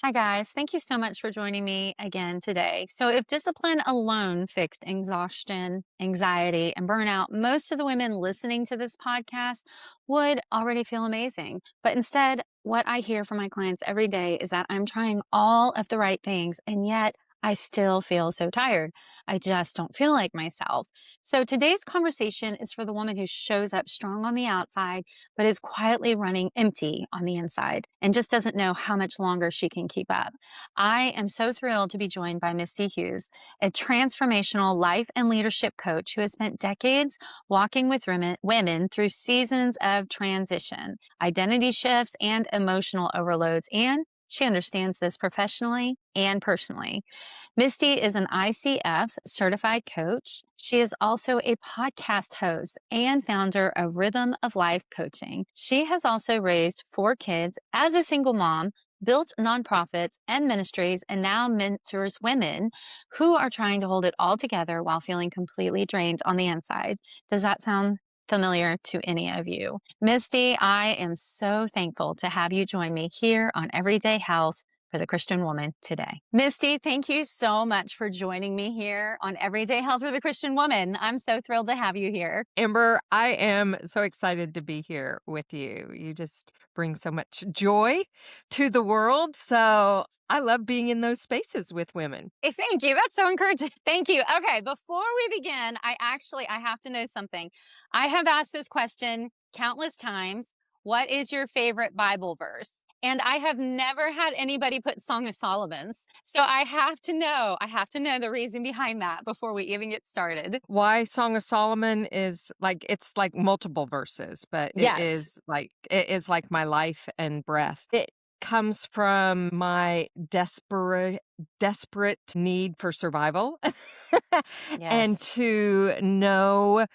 Hi, guys. Thank you so much for joining me again today. So, if discipline alone fixed exhaustion, anxiety, and burnout, most of the women listening to this podcast would already feel amazing. But instead, what I hear from my clients every day is that I'm trying all of the right things, and yet I still feel so tired. I just don't feel like myself. So, today's conversation is for the woman who shows up strong on the outside but is quietly running empty on the inside and just doesn't know how much longer she can keep up. I am so thrilled to be joined by Misty Hughes, a transformational life and leadership coach who has spent decades walking with women through seasons of transition, identity shifts, and emotional overloads. And she understands this professionally and personally. Misty is an ICF certified coach. She is also a podcast host and founder of Rhythm of Life Coaching. She has also raised 4 kids as a single mom, built nonprofits and ministries, and now mentors women who are trying to hold it all together while feeling completely drained on the inside. Does that sound familiar to any of you? Misty, I am so thankful to have you join me here on Everyday Health for the Christian Woman today. Misty, thank you so much for joining me here on Everyday Health for the Christian Woman. I'm so thrilled to have you here. Amber, I am so excited to be here with you. You just bring so much joy to the world. So I love being in those spaces with women. Hey, thank you. That's so encouraging. Thank you. Okay, before we begin, I have to know something. I have asked this question countless times. What is your favorite Bible verse? And I have never had anybody put Song of Solomon's. So I have to know the reason behind that before we even get started. Why Song of Solomon is it's like multiple verses, but Yes. it is like my life and breath. It comes from my desperate need for survival and Yes. to know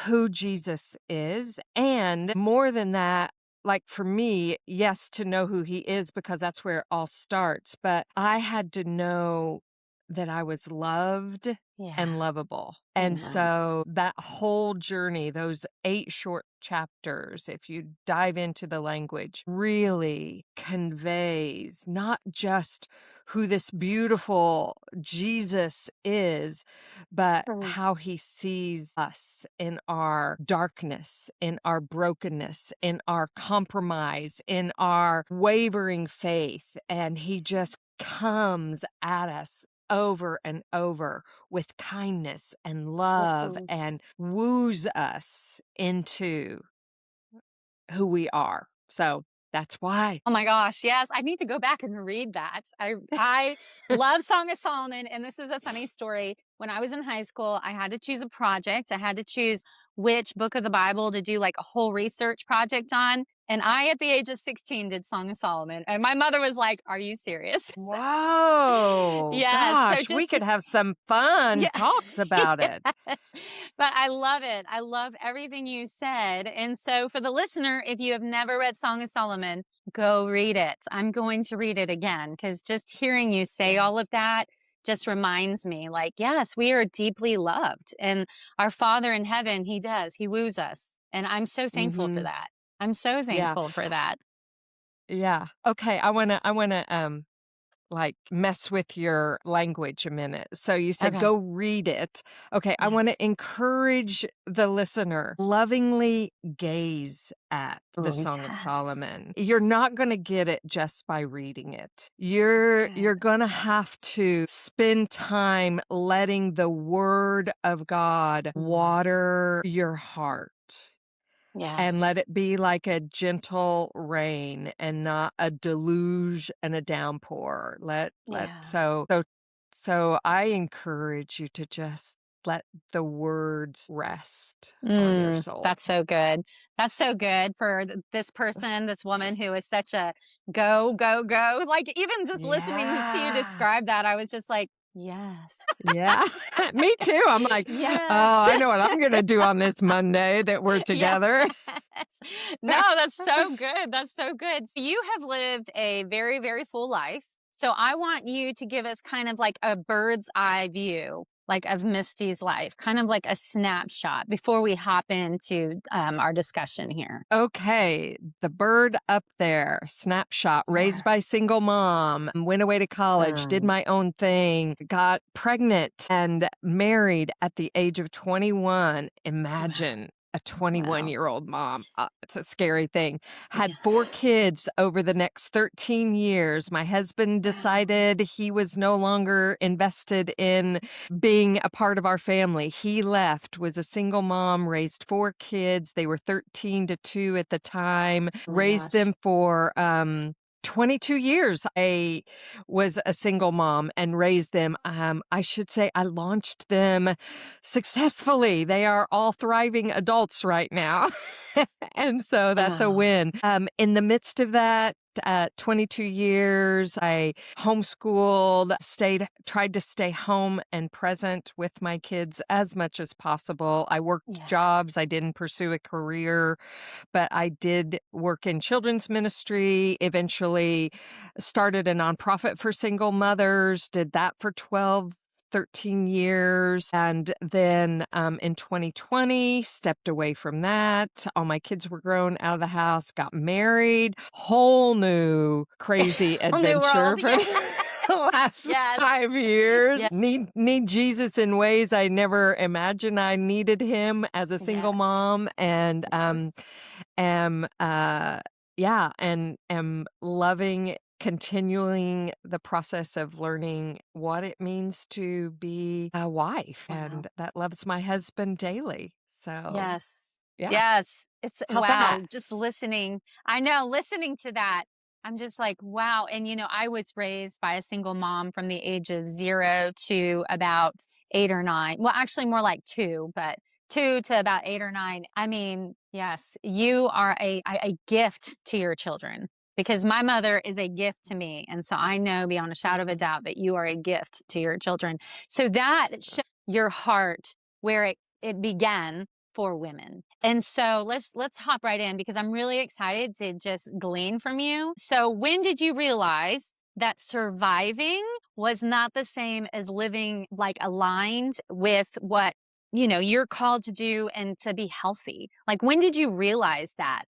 who Jesus is. And more than that, like for me, yes, to know who he is, because that's where it all starts. But I had to know that I was loved Yeah. and lovable. And Amen. so that whole journey, those 8 short chapters, if you dive into the language, really conveys not just who this beautiful Jesus is, but Mm. how he sees us in our darkness, in our brokenness, in our compromise, in our wavering faith. And he just comes at us over and over with kindness and love Yes. and woos us into who we are. So that's why. Oh my gosh, yes. I need to go back and read that. I love Song of Solomon, and this is a funny story. When I was in high school, I had to choose a project. I had to choose which book of the Bible to do like a whole research project on. And I, at the age of 16, did Song of Solomon. And my mother was like, "Are you serious?" Whoa, Yes. So gosh, we just could have some fun yeah. talks about it. Yes. But I love it. I love everything you said. And so for the listener, if you have never read Song of Solomon, go read it. I'm going to read it again because just hearing you say all Yes. of that just reminds me like, yes, we are deeply loved. And our Father in heaven, he does. He woos us. And I'm so thankful for Mm-hmm. that. I'm so Yeah. thankful for that. Yeah. Okay. I wanna like mess with your language a minute. So you said Okay. go read it. Okay, I want Yes. to encourage the listener lovingly gaze at the Oh, Song of yes. Solomon. You're not going to get it just by reading it. That's You're good. going to have to spend time letting the word of God Mhm. water your heart. And let Yes. it be like a gentle rain and not a deluge and a downpour. Let Yeah. so I encourage you to just let the words rest on your soul. That's so good. That's so good for this person, this woman who is such a go, go, go. Like, even just listening to you Yeah. describe that, I was just like, yes. Yeah. Me too. I'm like, oh, Yes. I know what I'm gonna do on this Monday that we're Yes. together. No, that's so good. That's so good. So you have lived a very, very full life. So I want you to give us kind of like a bird's eye view, like of Misty's life, kind of like a snapshot before we hop into our discussion here. Okay, the bird up there, snapshot, Yeah. raised by single mom, went away to college, did Um, my own thing, got pregnant and married at the age of 21. wow. Imagine a Wow. 21-year-old mom. It's a scary thing. Had Yeah. 4 kids over the next 13 years. My husband Wow. decided he was no longer invested in being a part of our family. He left, was a single mom, raised 4 kids. They were 13 to 2 at the time, Oh my raised gosh. them for 22 years. I was a single mom and raised them. I should say I launched them successfully. They are all thriving adults right now. And so that's a Oh, win. In the midst of that, 22 years, I homeschooled, tried to stay home and present with my kids as much as possible. I worked yeah. jobs. I didn't pursue a career, but I did work in children's ministry, eventually started a nonprofit for single mothers, did that for 12, 13 years. And then in 2020, stepped away from that. All my kids were grown, out of the house, got married, whole new crazy Whole new adventure world. for Yeah. the last Yes. 5 years. Yeah. Need Jesus in ways I never imagined I needed him as a single Yes. mom. And Yes. am yeah, and am loving continuing the process of learning what it means to be a wife Wow. and that loves my husband daily. So, Yes. yeah. Yes. It's How's that? wow, just listening. I know, listening to that, I'm just like, wow. And I was raised by a single mom from the age of 0 to about 8 or 9. Well, actually more like 2, but 2 to about 8 or 9. I mean, yes, you are a gift to your children because my mother is a gift to me. And so I know beyond a shadow of a doubt that you are a gift to your children. So that shows your heart where it began for women. And so let's hop right in because I'm really excited to just glean from you. So when did you realize that surviving was not the same as living like aligned with what you're called to do and to be healthy? Like when did you realize that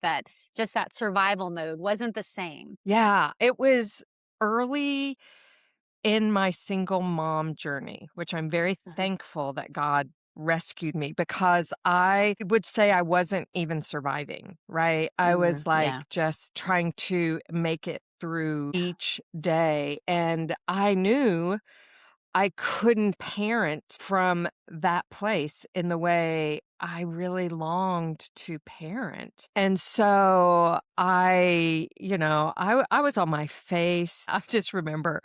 just that survival mode wasn't the same? Yeah, it was early in my single mom journey, which I'm very Mhm. thankful that God rescued me because I would say I wasn't even surviving, right? I was like Yeah. just trying to make it through each day. And I knew I couldn't parent from that place in the way I really longed to parent. And so I was on my face. I just remember,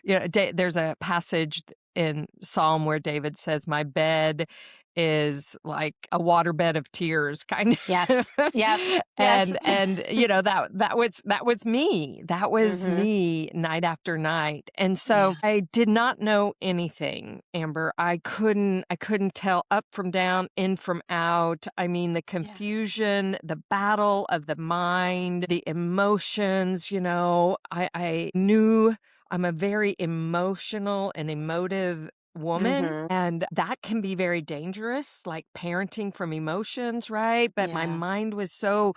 there's a passage in Psalm where David says, my bed is like a waterbed of tears kind of. Yes. Yep. Yes. That was me. That was Mhm. me night after night. And so Yeah. I did not know anything, Amber. I couldn't tell up from down, in from out. I mean, the Yes. confusion, the battle of the mind, the emotions, I knew I'm a very emotional and emotive woman, Mhm. and that can be very dangerous, like parenting from emotions, right? But my Yeah. mind was so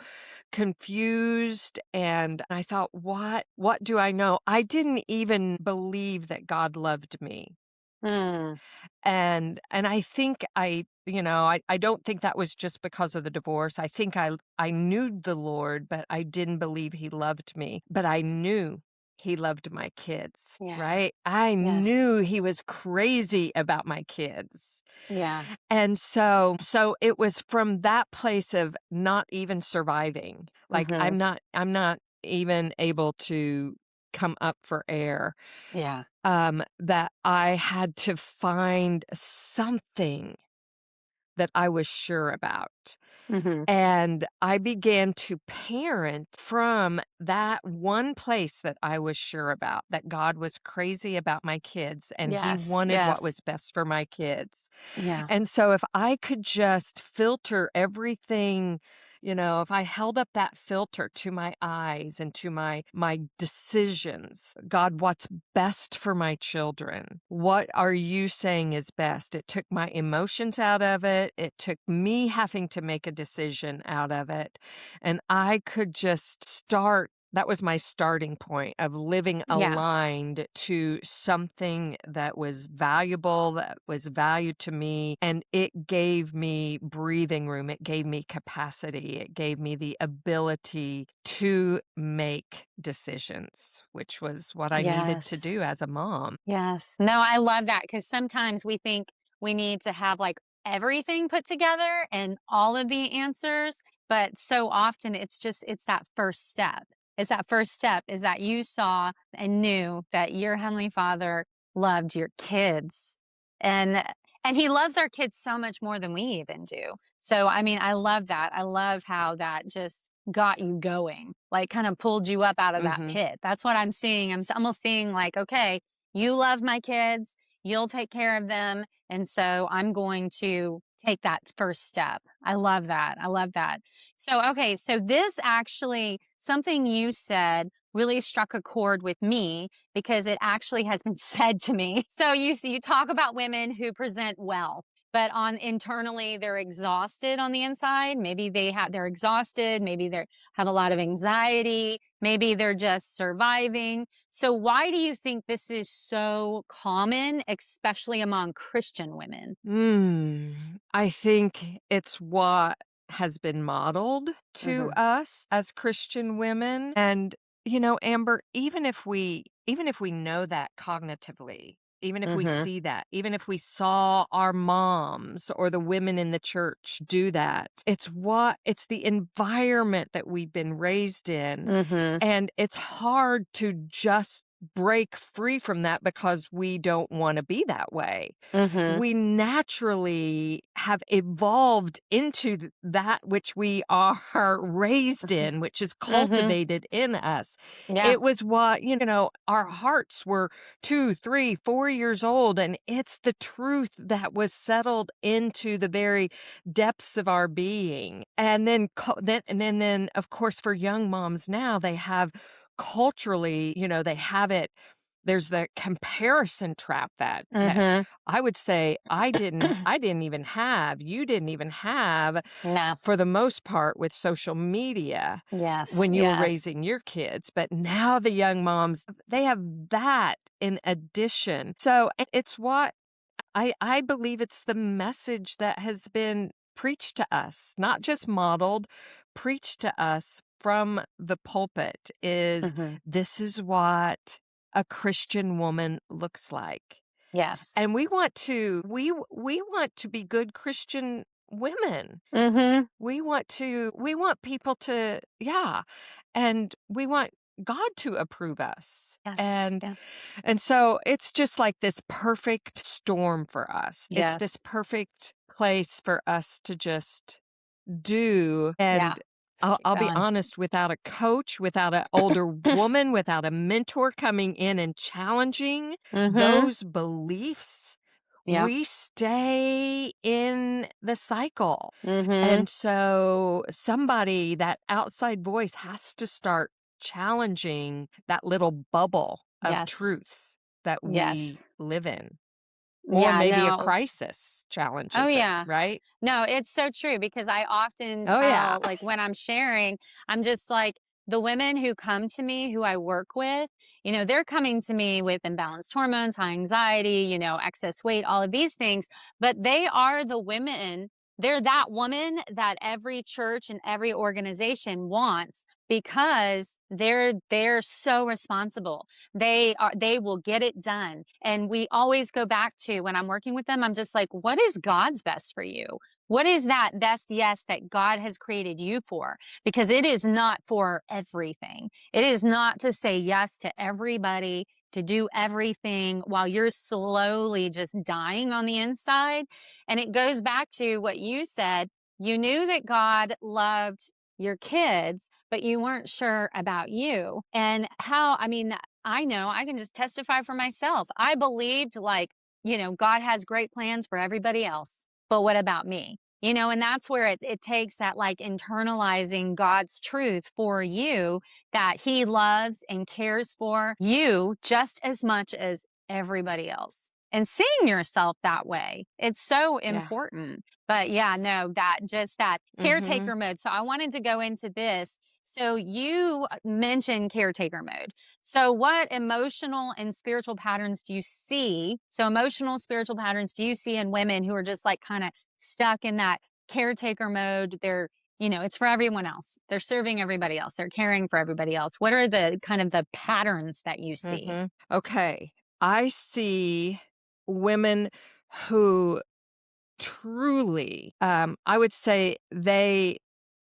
confused, and I thought, what do I know? I didn't even believe that God loved me. Mm. And I think I don't think that was just because of the divorce. I think I knew the Lord, but I didn't believe he loved me. But I knew he loved my kids, Yeah. right? I Yes. knew he was crazy about my kids. Yeah. And so it was from that place of not even surviving. Like Mhm. I'm not even able to come up for air, Yeah. that I had to find something that I was sure about. Mhm. And I began to parent from that one place that I was sure about, that God was crazy about my kids and he Yes. wanted what Yes. was best for my kids. Yeah. And so if I could just filter everything, if I held up that filter to my eyes and to my decisions, God, what's best for my children? What are you saying is best? It took my emotions out of it. It took me having to make a decision out of it. And I could just start. That was my starting point of living Yeah. aligned to something that was valuable, that was valued to me. And it gave me breathing room. It gave me capacity. It gave me the ability to make decisions, which was what I needed to Yes. do as a mom. Yes. No, I love that because sometimes we think we need to have like everything put together and all of the answers, but so often it's that first step. It's that first step is that you saw and knew that your heavenly Father loved your kids. And and he loves our kids so much more than we even do. So I mean, I love that. I love how that just got you going, like kind of pulled you up out of that Mhm. pit. That's what I'm seeing. Almost seeing like, okay, you love my kids, you'll take care of them. And so I'm going to take that first step. I love that. I love that. So, okay, so this actually, something you said really struck a chord with me because it actually has been said to me. So you see, you talk about women who present well, but on internally they're exhausted on the inside. Maybe they're exhausted, maybe they have a lot of anxiety, maybe they're just surviving. So why do you think this is so common, especially among Christian women? I think it's what has been modeled to Mhm. us as Christian women. And, Amber, even if we know that cognitively, even if we Mhm. see that, even if we saw our moms or the women in the church do that, it's the environment that we've been raised in. Mhm. And it's hard to just break free from that because we don't want to be that way. Mhm. We naturally have evolved into that which we are raised Mhm. in, which is Mhm. cultivated in us. Yeah. It was what, our hearts were 2, 3, 4 years old, and it's the truth that was settled into the very depths of our being. And then, of course, for young moms now, they have culturally, they have it. There's the comparison trap that Mhm. I would say I didn't even have, you didn't even have No. for the most part with social media Yes. when you were Yes. raising your kids, but now the young moms, they have that in addition. So it's what I believe it's the message that has been preached to us, not just modeled, preached to us from the pulpit is Mhm. this is what a Christian woman looks like. Yes. And we want to be good Christian women. Mhm. We want people to, yeah, and we want God to approve us. Yes. Yes. And so it's just like this perfect storm for us. It's this Yes. perfect place for us to just do. Yeah. And Just I'll, keep I'll be going. honest, without a coach, without an older woman, without a mentor coming in and challenging Mhm. those beliefs, Yep. we stay in the cycle. Mhm. And so somebody, that outside voice has to start challenging that little bubble of Yes. truth that Yes. we live in. Or Yeah, maybe a no. crisis Oh, challenges it, yeah. right? No, it's so true because I often Oh, yeah. tell, like, when I'm sharing, I'm just like, the women who come to me, who I work with, they're coming to me with imbalanced hormones, high anxiety, excess weight, all of these things, but they are the women. They're that woman that every church and every organization wants because they're so responsible. They will get it done. And we always go back to when I'm working with them, I'm just like, what is God's best for you? What is that best yes that God has created you for? Because it is not for everything. It is not to say yes to everybody, to do everything while you're slowly just dying on the inside. And it goes back to what you said. You knew that God loved your kids, but you weren't sure about you. And how, I mean, I know I can just testify for myself. I believed like, God has great plans for everybody else. But what about me? And that's where it takes that like internalizing God's truth for you that he loves and cares for you just as much as everybody else. And seeing yourself that way, it's so Yeah. important. But yeah, no, that just that Mhm. caretaker mode. So I wanted to go into this. So you mentioned caretaker mode. So what emotional and spiritual patterns do you see? So emotional spiritual patterns do you see in women who are just like kind of stuck in that caretaker mode? It's for everyone else. They're serving everybody else. They're caring for everybody else. What are the kind of the patterns that you see? Mhm. Okay. I see women who truly, I would say they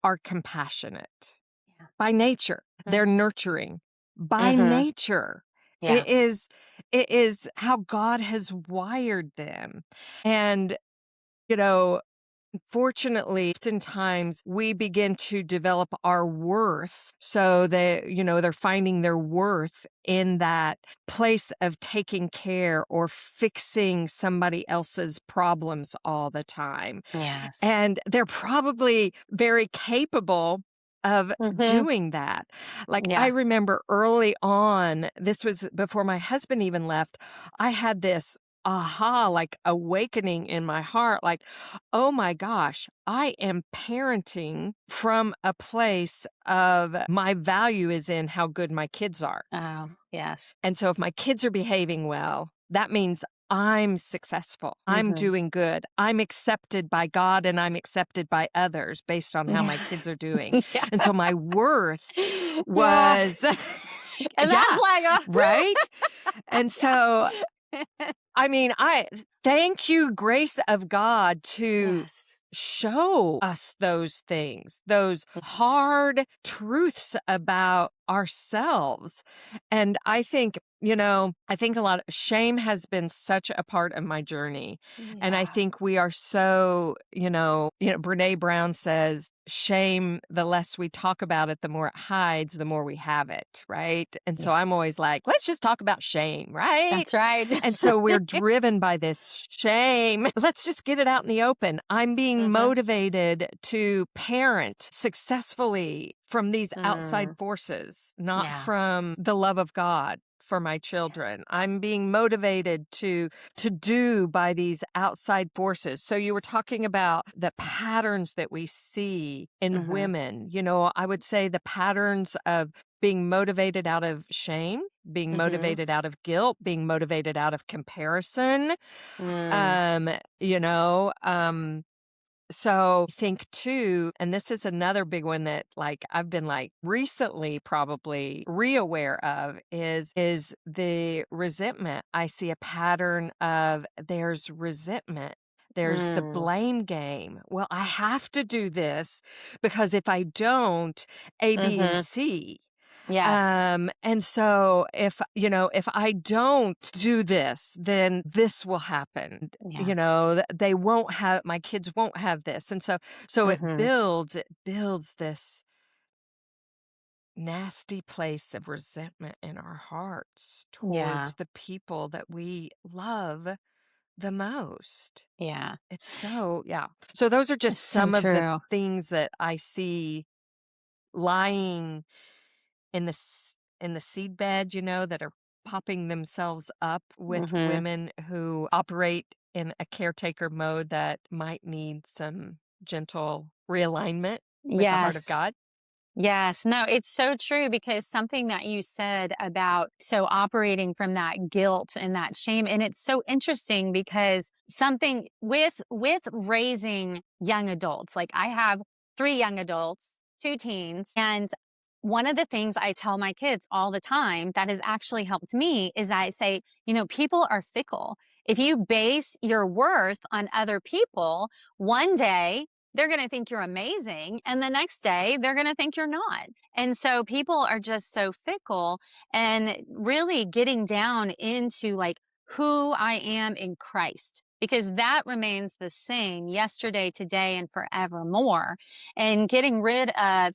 are compassionate Yeah. by nature. They're nurturing by Mm-hmm. nature. Yeah. It is it is how God has wired them. And, you know, fortunately, oftentimes we begin to develop our worth. So they're finding their worth in that place of taking care or fixing somebody else's problems all the time. Yes. And they're probably very capable of Mm-hmm. doing that. Like, I Yeah. remember early on, this was before my husband even left, I had this aha, like awakening in my heart, like, oh my gosh, I am parenting from a place of my value is in how good my kids are. Oh, yes. And so if my kids are behaving well, that means I'm successful. I'm Mm-hmm. doing good. I'm accepted by God and I'm accepted by others based on how Yeah. my kids are doing. Yeah. And so my worth Yeah. was, And that's yeah, like, right? And so, yeah. I mean, I thank you, grace of God, to Yes. show us those things, those hard truths about ourselves. And I think a lot of shame has been such a part of my journey. And I Yeah. think we are so, Brene Brown says, shame, the less we talk about it, the more it hides, the more we have it. Right. And so Yeah. I'm always like, let's just talk about shame. Right. That's right. And so we're driven by this shame. Let's just get it out in the open. I'm being Mm-hmm. motivated to parent successfully from these outside Mm. forces, not Yeah. from the love of God for my Yeah. children. I'm being motivated to do by these outside forces. So you were talking about the patterns that we see in Mm-hmm. women. I would say the patterns of being motivated out of shame, being Mm-hmm. motivated out of guilt, being motivated out of comparison. Mm. Um, you know, um, so I think too, and this is another big one that like I've been like recently probably reaware of is the resentment. I see a pattern of there's resentment. There's the Mm. blame game. Well, I have to do this because if I don't, A, B, and Mm-hmm. C. Yes. And so if I don't do this, then this will happen. Yeah. They won't have my kids won't have this. And so Mm-hmm. it builds this nasty place of resentment in our hearts Yeah. towards the people that we love the most. Yeah. It's so, yeah. So those are It's just so some of the true. things that I see lying in in the seed bed, that are popping themselves up with Mm-hmm. women who operate in a caretaker mode that might need some gentle realignment with the heart of Yes. God. Yes. No, it's so true because something that you said about operating from that guilt and that shame. And it's so interesting because something with raising young adults, like I have 3 young adults, 2 teens, and one of the things I tell my kids all the time that has actually helped me is I say, people are fickle. If you base your worth on other people, one day they're going to think you're amazing. And the next day, they're going to think you're not. And so people are just so fickle and really getting down into like who I am in Christ, because that remains the same yesterday, today, and forevermore. And getting rid of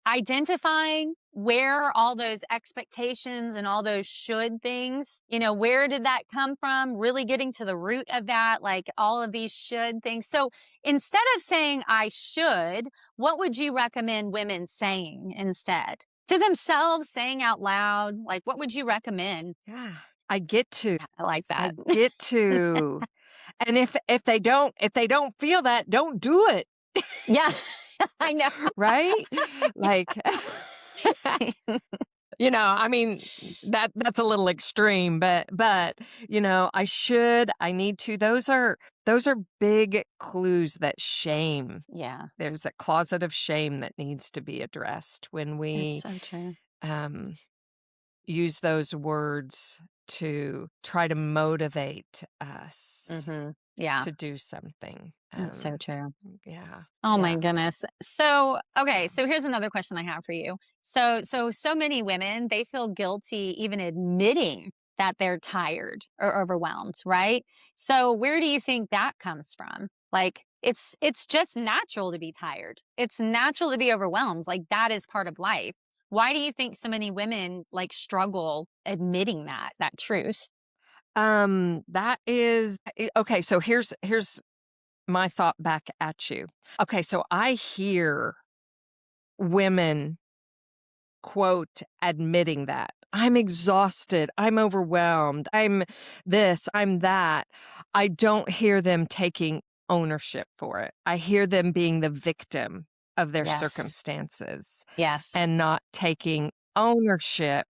identifying where are all those expectations and all those should things? Where did that come from? Really getting to the root of that, like all of these should things. So instead of saying I should, what would you recommend women saying instead? To themselves, saying out loud, like what would you recommend? Yeah. I get to. I like that. I get to. And if they don't feel that, don't do it, Yeah, I know. right? Like I mean, that's a little extreme, but I need to. Those are big clues that shame. Yeah, There's a closet of shame that needs to be addressed when it's we so true. um use those words to try to motivate us Yeah, to do something. it's so true. Yeah. Oh my Yeah. goodness. So, okay, So, so here's another question I have for you. So many women, they feel guilty even admitting that they're tired or overwhelmed, right? So, where do you think that comes from? Like it's just natural to be tired. It's natural to be overwhelmed. Like that is part of life. Why do you think so many women like struggle admitting that truth? that is okay, so here's my thought back at you. Okay, so I hear women quote admitting that. I'm exhausted, I'm overwhelmed, I'm this, I'm that. I don't hear them taking ownership for it. I hear them being the victim of their Yes. circumstances Yes. and not taking ownership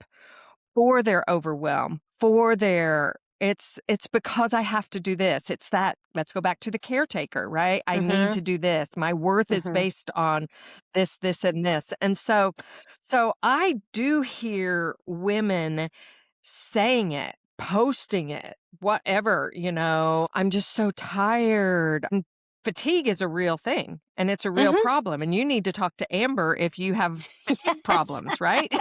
for their overwhelm, for their it's because I have to do this. It's that let's go back to the caretaker, right? I need Mhm. to do this. My worth is Mhm. based on this, and this. And so I do hear women saying it, posting it, whatever, I'm just so tired. And fatigue is a real thing and it's a real Mhm. problem. And you need to talk to Amber if you have fatigue Yes. problems, right?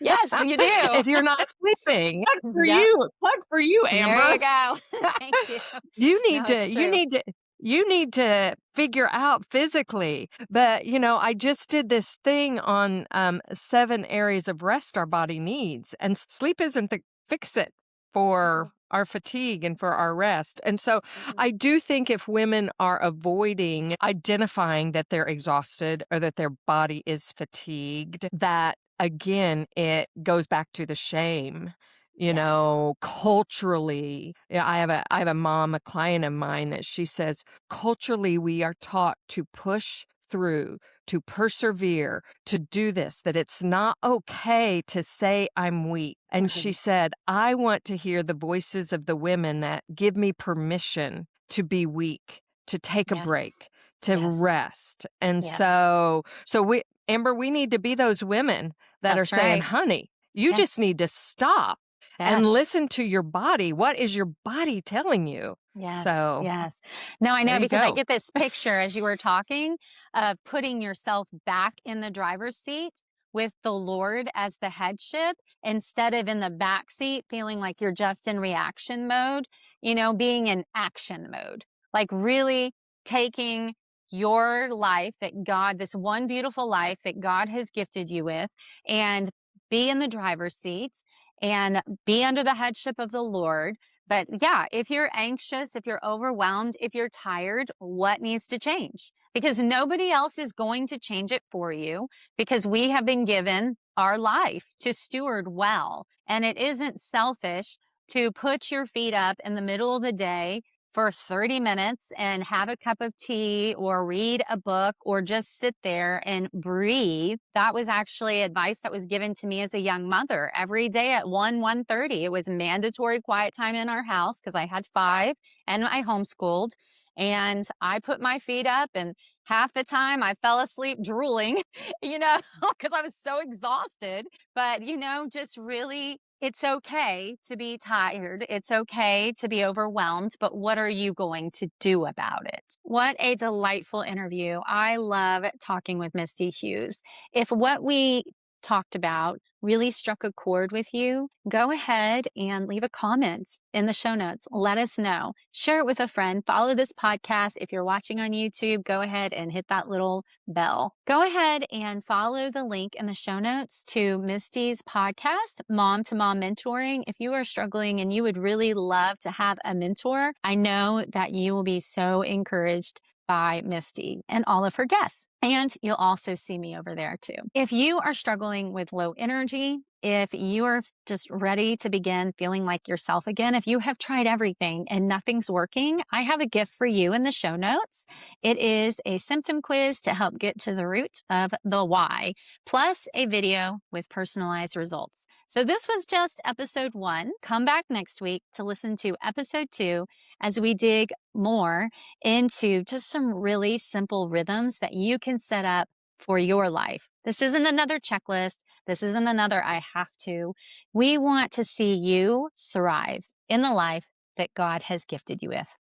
Yes, you do. If you're not sleeping. Plug for Yep. you. Plug for you, There Amber. you go. Thank you. You No, need to it's you true. need to you need to figure out physically. But, I just did this thing on 7 areas of rest our body needs, and sleep isn't the fix it for Mhm. our fatigue and for our rest. And so Mhm. I do think if women are avoiding identifying that they're exhausted or that their body is fatigued, that again, it goes back to the shame. Yes. Culturally, yeah, I have a mom, a client of mine that she says, culturally, we are taught to push through, to persevere, to do this, that it's not okay to say I'm weak. And she Mhm. said, I want to hear the voices of the women that give me permission to be weak, to take a Yes. break, to Yes. rest. And Yes. so we, Amber, we need to be those women that are That's saying, right. honey, you just Yes. need to stop and Yes. listen to your body. What is your body telling you? Yes, So, yes. No, I there know you because I go. get this picture as you were talking of putting yourself back in the driver's seat with the Lord as the headship instead of in the back seat feeling like you're just in reaction mode, being in action mode. Like really taking your life this one beautiful life that God has gifted you with, and be in the driver's seat and be under the headship of the Lord. But yeah, if you're anxious, if you're overwhelmed, if you're tired, what needs to change? Because nobody else is going to change it for you because we have been given our life to steward well. And it isn't selfish to put your feet up in the middle of the day for 30 minutes and have a cup of tea or read a book or just sit there and breathe. That was actually advice that was given to me as a young mother. Every day at 1:30, it was mandatory quiet time in our house because I had 5 and I homeschooled. And I put my feet up, and half the time I fell asleep drooling, because I was so exhausted. But, just really, it's okay to be tired. It's okay to be overwhelmed. But what are you going to do about it? What a delightful interview. I love talking with Misty Hughes. If what we talked about really struck a chord with you, go ahead and leave a comment in the show notes. Let us know. Share it with a friend. Follow this podcast. If you're watching on YouTube, go ahead and hit that little bell. Go ahead and follow the link in the show notes to Misty's podcast, Mom to Mom Mentoring. If you are struggling and you would really love to have a mentor, I know that you will be so encouraged by Misty and all of her guests. And you'll also see me over there too. If you are struggling with low energy, if you are just ready to begin feeling like yourself again, if you have tried everything and nothing's working, I have a gift for you in the show notes. It is a symptom quiz to help get to the root of the why, plus a video with personalized results. So this was just episode 1. Come back next week to listen to episode 2 as we dig more into just some really simple rhythms that you can set up for your life. This isn't another checklist. This isn't another I have to. We want to see you thrive in the life that God has gifted you with.